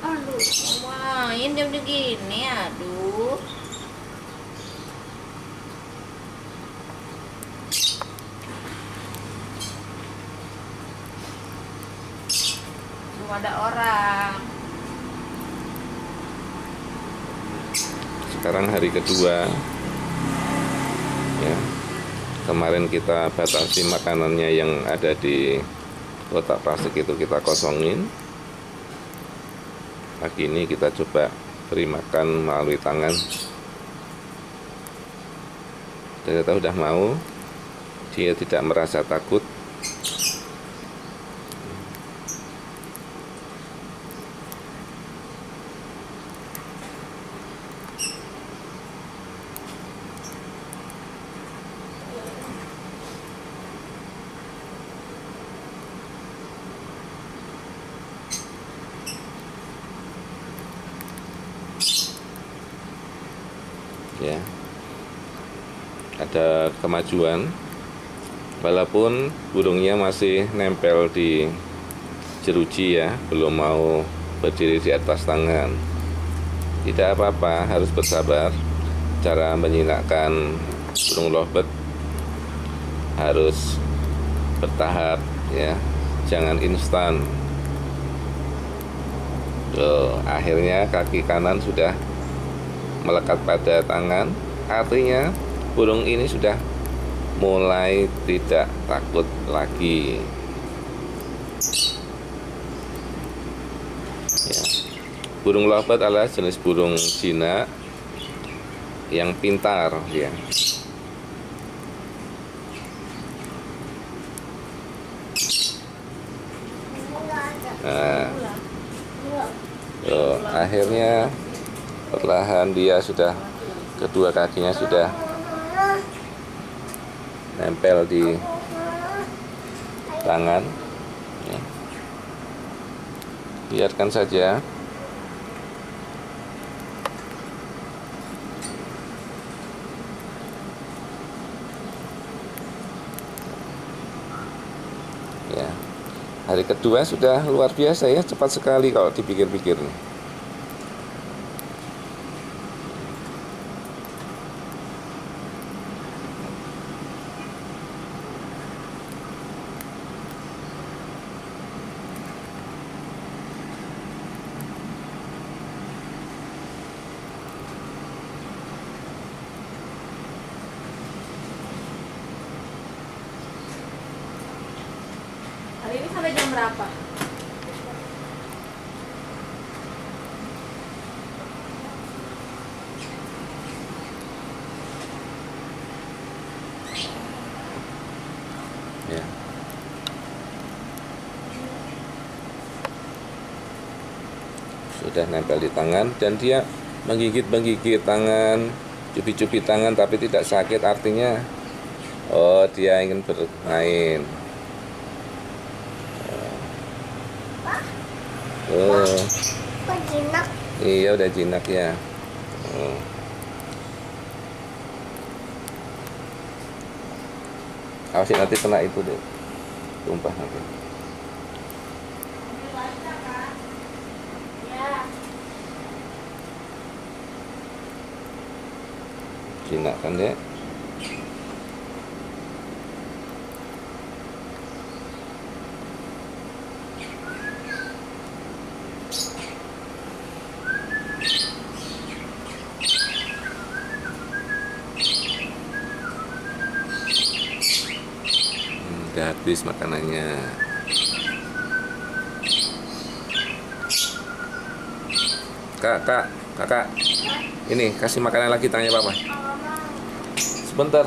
Aduh, main jam segini, aduh. Belum ada orang. Sekarang hari kedua ya. Kemarin kita batasi makanannya yang ada di kotak plastik itu kita kosongin. Pagi ini kita coba beri makan melalui tangan. Ternyata udah mau. Dia tidak merasa takut. Ya, ada kemajuan walaupun burungnya masih nempel di jeruji ya, belum mau berdiri di atas tangan. Tidak apa-apa, harus bersabar. Cara menyinakkan burung lovebird harus bertahap ya, jangan instan. Akhirnya kaki kanan sudah melekat pada tangan, artinya burung ini sudah mulai tidak takut lagi ya. Burung lovebird adalah jenis burung jinak yang pintar ya. Nah, akhirnya perlahan dia sudah, kedua kakinya sudah nempel di tangan ya. Biarkan saja. Ya, hari kedua sudah luar biasa ya, cepat sekali kalau dipikir-pikir nih. Hari ini sampai jam berapa? Ya. Sudah nempel di tangan dan dia menggigit-menggigit tangan, cubit-cubit tangan tapi tidak sakit, artinya oh dia ingin bermain. Oh, Kok jinak? iya udah jinak ya. Awas nanti kena itu deh, tumpah nanti. Jinak kan dek? Udah habis makanannya. Kakak, ini kasih makanan lagi, tanya papa. Sebentar.